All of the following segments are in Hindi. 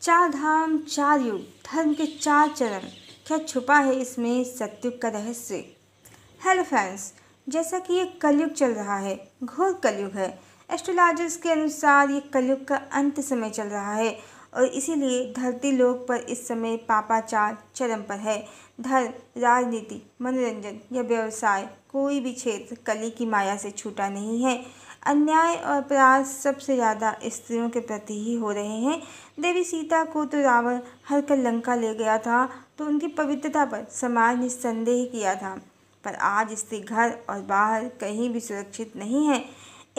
चार धाम, चार युग, धर्म के चार चरण, क्या छुपा है इसमें सत्युग का रहस्य। हेलो फ्रेंड्स, जैसा कि ये कलयुग चल रहा है, घोर कलयुग है। एस्ट्रोलॉजर्स के अनुसार ये कलयुग का अंत समय चल रहा है और इसीलिए धरती लोक पर इस समय पापाचार चरम पर है। धर्म, राजनीति, मनोरंजन या व्यवसाय, कोई भी क्षेत्र कली की माया से छूटा नहीं है। अन्याय और अपराध सबसे ज़्यादा स्त्रियों के प्रति ही हो रहे हैं। देवी सीता को तो रावण हर कर लंका ले गया था, तो उनकी पवित्रता पर समाज ने संदेह किया था। पर आज स्त्री घर और बाहर कहीं भी सुरक्षित नहीं है।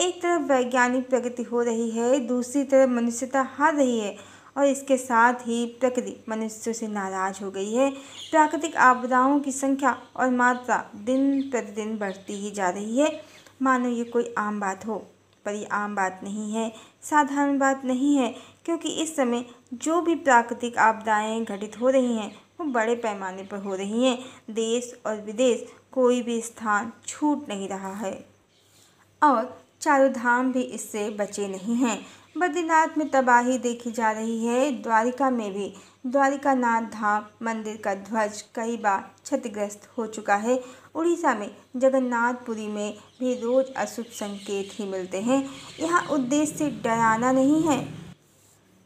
एक तरफ वैज्ञानिक प्रगति हो रही है, दूसरी तरफ मनुष्यता हार रही है और इसके साथ ही प्रकृति मनुष्यों से नाराज हो गई है। प्राकृतिक आपदाओं की संख्या और मात्रा दिन प्रतिदिन बढ़ती ही जा रही है, मानो ये कोई आम बात हो। पर ये आम बात नहीं है, साधारण बात नहीं है, क्योंकि इस समय जो भी प्राकृतिक आपदाएं घटित हो रही हैं वो बड़े पैमाने पर हो रही हैं। देश और विदेश कोई भी स्थान छूट नहीं रहा है और चारों धाम भी इससे बचे नहीं हैं। बद्रीनाथ में तबाही देखी जा रही है, द्वारिका में भी। द्वारिकानाथ धाम मंदिर का ध्वज कई बार क्षतिग्रस्त हो चुका है। उड़ीसा में जगन्नाथपुरी में भी रोज अशुभ संकेत ही मिलते हैं। यहाँ उद्देश्य डराना नहीं है,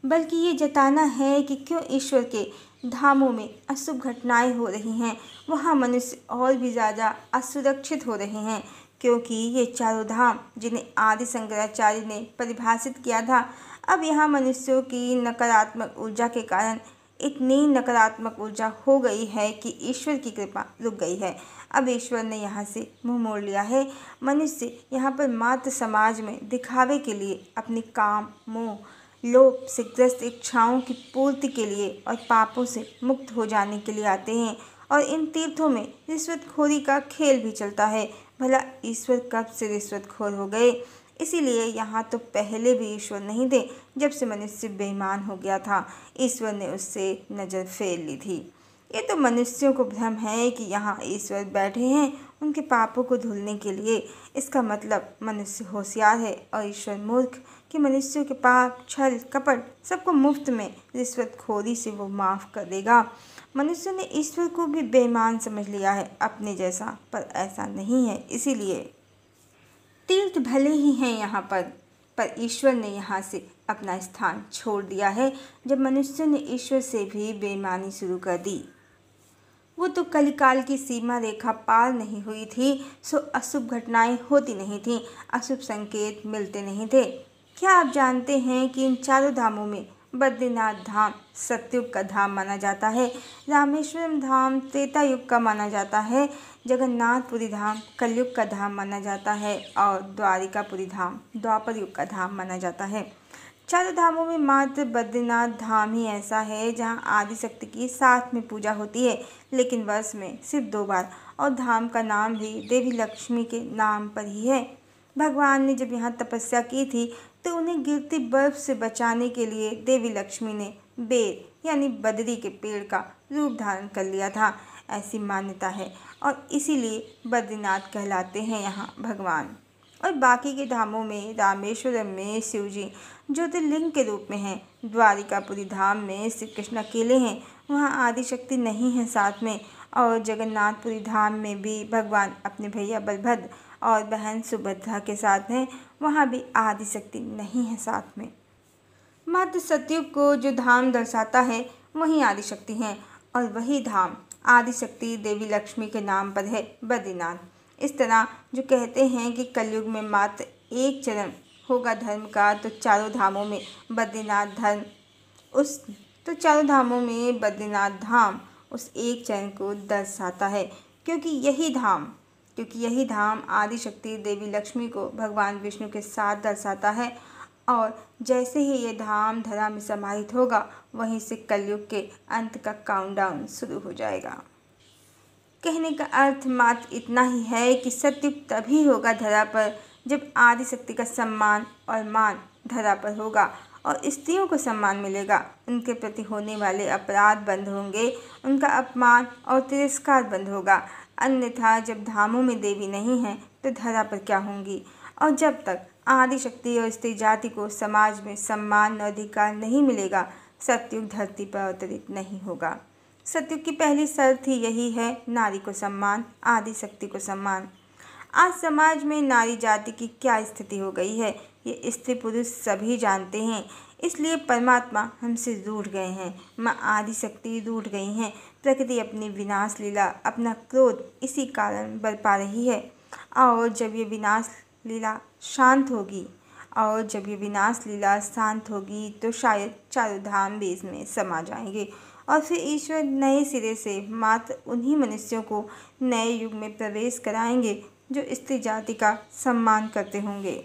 बल्कि ये जताना है कि क्यों ईश्वर के धामों में अशुभ घटनाएं हो रही हैं, वहाँ मनुष्य और भी ज़्यादा असुरक्षित हो रहे हैं। क्योंकि ये चारों धाम जिन्हें आदि शंकराचार्य ने परिभाषित किया था, अब यहाँ मनुष्यों की नकारात्मक ऊर्जा के कारण इतनी नकारात्मक ऊर्जा हो गई है कि ईश्वर की कृपा रुक गई है। अब ईश्वर ने यहाँ से मुंह मोड़ लिया है। मनुष्य यहाँ पर मात्र समाज में दिखावे के लिए, अपने काम, मोह, लोभ से ग्रस्त इच्छाओं की पूर्ति के लिए और पापों से मुक्त हो जाने के लिए आते हैं। और इन तीर्थों में रिश्वतखोरी का खेल भी चलता है। भला ईश्वर कब से रिश्वतखोर हो गए? इसीलिए यहाँ तो पहले भी ईश्वर नहीं थे, जब से मनुष्य बेईमान हो गया था ईश्वर ने उससे नज़र फेर ली थी। ये तो मनुष्यों को भ्रम है कि यहाँ ईश्वर बैठे हैं उनके पापों को धुलने के लिए। इसका मतलब मनुष्य होशियार है और ईश्वर मूर्ख कि मनुष्यों के पाप, छल, कपट सबको मुफ्त में रिश्वतखोरी से वो माफ़ कर देगा। मनुष्य ने ईश्वर को भी बेईमान समझ लिया है अपने जैसा, पर ऐसा नहीं है। इसीलिए तीर्थ भले ही हैं यहाँ पर ईश्वर ने यहाँ से अपना स्थान छोड़ दिया है। जब मनुष्य ने ईश्वर से भी बेईमानी शुरू कर दी, वो तो कलिकाल की सीमा रेखा पार नहीं हुई थी, सो अशुभ घटनाएं होती नहीं थीं, अशुभ संकेत मिलते नहीं थे। क्या आप जानते हैं कि इन चारों धामों में बद्रीनाथ धाम सतयुग का धाम माना जाता है, रामेश्वरम धाम त्रेता युग का माना जाता है, जगन्नाथपुरी धाम कलयुग का धाम माना जाता है और द्वारिकापुरी धाम द्वापर युग का धाम माना जाता है। चारों धामों में मात्र बद्रीनाथ धाम ही ऐसा है जहां आदिशक्ति की साथ में पूजा होती है, लेकिन वर्ष में सिर्फ 2 बार, और धाम का नाम भी देवी लक्ष्मी के नाम पर ही है। भगवान ने जब यहाँ तपस्या की थी तो उन्हें गिरती बर्फ से बचाने के लिए देवी लक्ष्मी ने बेर यानी बदरी के पेड़ का रूप धारण कर लिया था, ऐसी मान्यता है और इसीलिए बद्रीनाथ कहलाते हैं यहाँ भगवान। और बाकी के धामों में रामेश्वरम में शिव जी ज्योतिर्लिंग के रूप में हैं, द्वारिकापुरी धाम में श्री कृष्ण अकेले हैं, वहाँ आदिशक्ति नहीं है साथ में, और जगन्नाथपुरी धाम में भी भगवान अपने भैया बलभद्र और बहन सुभद्रा के साथ हैं, वहाँ भी आदिशक्ति नहीं है साथ में। मात्र सतयुग को जो धाम दर्शाता है वहीं आदिशक्ति हैं और वही धाम आदिशक्ति देवी लक्ष्मी के नाम पर है, बद्रीनाथ। इस तरह जो कहते हैं कि कलयुग में मात्र एक चरण होगा धर्म का, तो चारों धामों में बद्रीनाथ धाम उस एक चरण को दर्शाता है, क्योंकि यही धाम आदिशक्ति देवी लक्ष्मी को भगवान विष्णु के साथ दर्शाता है। और जैसे ही ये धाम धरा में समाहित होगा, वहीं से कलयुग के अंत का काउंटडाउन शुरू हो जाएगा। कहने का अर्थ मात्र इतना ही है कि सतयुग तभी होगा धरा पर जब आदिशक्ति का सम्मान और मान धरा पर होगा और स्त्रियों को सम्मान मिलेगा, उनके प्रति होने वाले अपराध बंद होंगे, उनका अपमान और तिरस्कार बंद होगा। अन्यथा जब धामों में देवी नहीं है तो धरा पर क्या होंगी? और जब तक आदिशक्ति और स्त्री जाति को समाज में सम्मान और अधिकार नहीं मिलेगा, सतयुग धरती पर अवतरित नहीं होगा। सतयुग की पहली शर्त ही यही है, नारी को सम्मान, आदि शक्ति को सम्मान। आज समाज में नारी जाति की क्या स्थिति हो गई है, ये स्त्री पुरुष सभी जानते हैं। इसलिए परमात्मा हमसे रूठ गए हैं, माँ आदि शक्ति रूठ गई हैं। प्रकृति अपनी विनाश लीला, अपना क्रोध इसी कारण बरपा रही है। और जब ये विनाश लीला शांत होगी तो शायद चारों धाम भी इसमें समा जाएंगे और फिर ईश्वर नए सिरे से मात्र उन्हीं मनुष्यों को नए युग में प्रवेश कराएंगे जो स्त्री जाति का सम्मान करते होंगे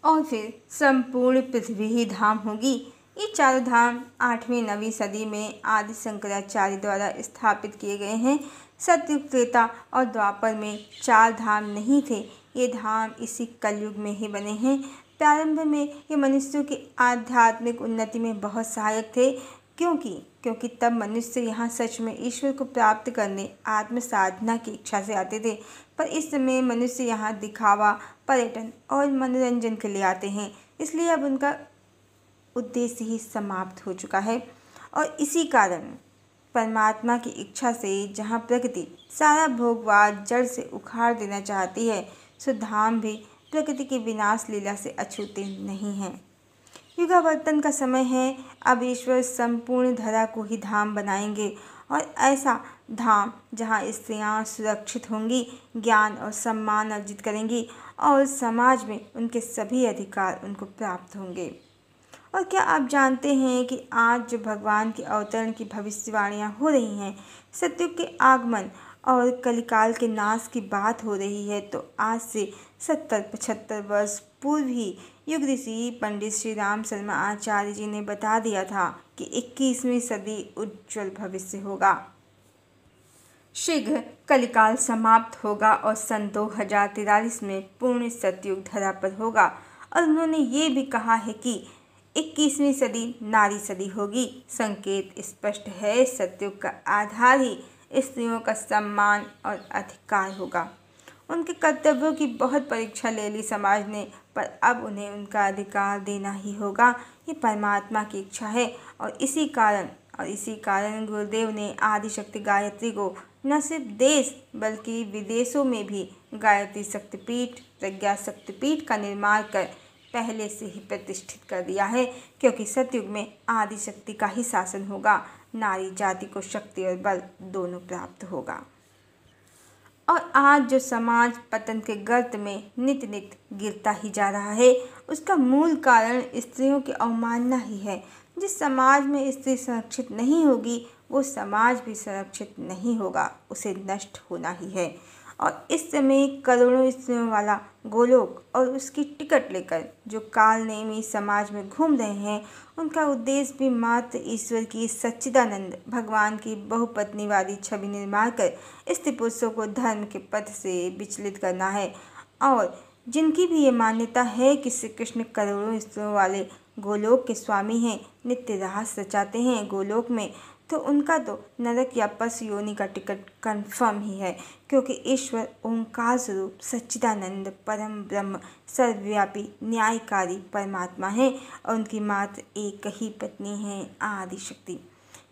और फिर संपूर्ण पृथ्वी ही धाम होगी। ये चारों धाम 8वीं 9वीं सदी में आदि शंकराचार्य द्वारा स्थापित किए गए हैं। सतयुग, त्रेता और द्वापर में 4 धाम नहीं थे, ये धाम इसी कलयुग में ही बने हैं। प्रारंभ में ये मनुष्यों की आध्यात्मिक उन्नति में बहुत सहायक थे, क्योंकि तब मनुष्य यहाँ सच में ईश्वर को प्राप्त करने आत्म साधना की इच्छा से आते थे। पर इस समय मनुष्य यहाँ दिखावा, पर्यटन और मनोरंजन के लिए आते हैं, इसलिए अब उनका उद्देश्य ही समाप्त हो चुका है। और इसी कारण परमात्मा की इच्छा से जहाँ प्रकृति सारा भोगवाद जड़ से उखाड़ देना चाहती है, सो धाम भी प्रकृति की विनाश लीला से अछूते नहीं हैं। युगावर्तन का समय है, अब ईश्वर संपूर्ण धरा को ही धाम बनाएंगे और ऐसा धाम जहाँ स्त्रियाँ सुरक्षित होंगी, ज्ञान और सम्मान अर्जित करेंगी और समाज में उनके सभी अधिकार उनको प्राप्त होंगे। और क्या आप जानते हैं कि आज जो भगवान के अवतरण की भविष्यवाणियाँ हो रही हैं, सतयुग के आगमन और कलिकाल के नाश की बात हो रही है, तो आज से 70-75 वर्ष पूर्व ही युग ऋषि पंडित श्री राम शर्मा आचार्य जी ने बता दिया था कि 21वीं सदी उज्जवल भविष्य होगा। शीघ्र कलिकाल समाप्त होगा और सन 2043 में पूर्ण सतयुग धरा पर होगा। और उन्होंने ये भी कहा है कि 21वीं सदी नारी सदी होगी। संकेत स्पष्ट है, सतयुग का आधार ही स्त्रियों का सम्मान और अधिकार होगा। उनके कर्तव्यों की बहुत परीक्षा ले ली समाज ने, पर अब उन्हें उनका अधिकार देना ही होगा। ये परमात्मा की इच्छा है और इसी कारण गुरुदेव ने आदिशक्ति गायत्री को न सिर्फ देश बल्कि विदेशों में भी गायत्री शक्तिपीठ, प्रज्ञा शक्तिपीठ का निर्माण कर पहले से ही प्रतिष्ठित कर दिया है, क्योंकि सतयुग में आदिशक्ति का ही शासन होगा। नारी जाति को शक्ति और बल दोनों प्राप्त होगा। और आज जो समाज पतन के गर्त में नित नित गिरता ही जा रहा है, उसका मूल कारण स्त्रियों की अवमानना ही है। जिस समाज में स्त्री संरक्षित नहीं होगी, वो समाज भी संरक्षित नहीं होगा, उसे नष्ट होना ही है। और इस समय करोड़ों स्त्रियों वाला गोलोक और उसकी टिकट लेकर जो कालनेमी समाज में घूम रहे हैं, उनका उद्देश्य भी मात्र ईश्वर की सच्चिदानंद भगवान की बहुपत्नीवादी छवि निर्माण कर स्त्री पुरुषों को धर्म के पथ से विचलित करना है। और जिनकी भी ये मान्यता है कि श्री कृष्ण करोड़ों स्त्रियों वाले गोलोक के स्वामी हैं, नित्य रास रचाते हैं गोलोक में, तो उनका तो नरक या पशु योनि का टिकट कंफर्म ही है, क्योंकि ईश्वर ओंकार स्वरूप सच्चिदानंद परम ब्रह्म सर्वव्यापी न्यायकारी परमात्मा है और उनकी मात्र एक ही पत्नी है, आदिशक्ति।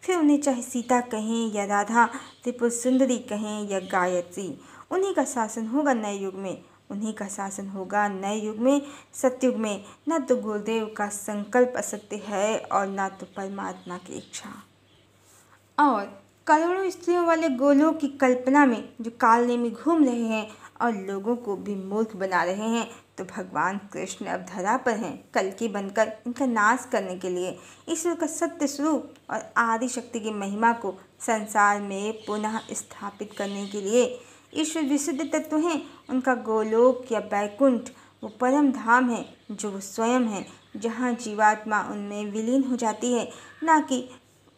फिर उन्हें चाहे सीता कहें या राधा, त्रिपुर सुंदरी कहें या गायत्री, उन्हीं का शासन होगा नए युग में। सतयुग में न तो गुरुदेव का संकल्प असत्य है और न तो परमात्मा की इच्छा। और करोड़ों स्त्रियों वाले गोलोक की कल्पना में जो कालनेमी घूम रहे हैं और लोगों को भी मूर्ख बना रहे हैं, तो भगवान कृष्ण अब धरा पर हैं कल्कि बनकर इनका नाश करने के लिए। ईश्वर का सत्य स्वरूप और आदिशक्ति की महिमा को संसार में पुनः स्थापित करने के लिए। ईश्वर विशुद्ध तत्व हैं, उनका गोलोक या बैकुंठ वो परम धाम है जो वो स्वयं है, जहाँ जीवात्मा उनमें विलीन हो जाती है, ना कि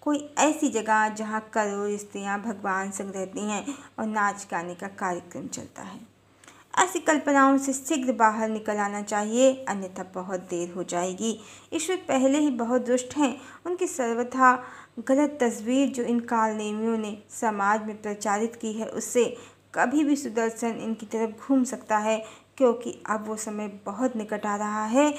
कोई ऐसी जगह जहाँ करोड़ों स्त्रियाँ भगवान संग रहती हैं और नाच गाने का कार्यक्रम चलता है। ऐसी कल्पनाओं से शीघ्र बाहर निकल आना चाहिए, अन्यथा बहुत देर हो जाएगी। ईश्वर पहले ही बहुत दुष्ट हैं। उनकी सर्वथा गलत तस्वीर जो इन कालनेमियों ने समाज में प्रचारित की है, उससे कभी भी सुदर्शन इनकी तरफ घूम सकता है, क्योंकि अब वो समय बहुत निकट आ रहा है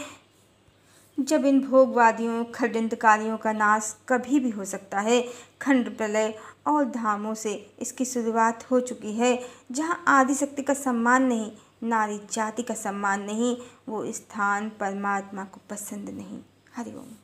जब इन भोगवादियों खंडकारियों का नाश कभी भी हो सकता है। खंड प्रलय और धामों से इसकी शुरुआत हो चुकी है। जहाँ आदिशक्ति का सम्मान नहीं, नारी जाति का सम्मान नहीं, वो स्थान परमात्मा को पसंद नहीं। हरि ओम।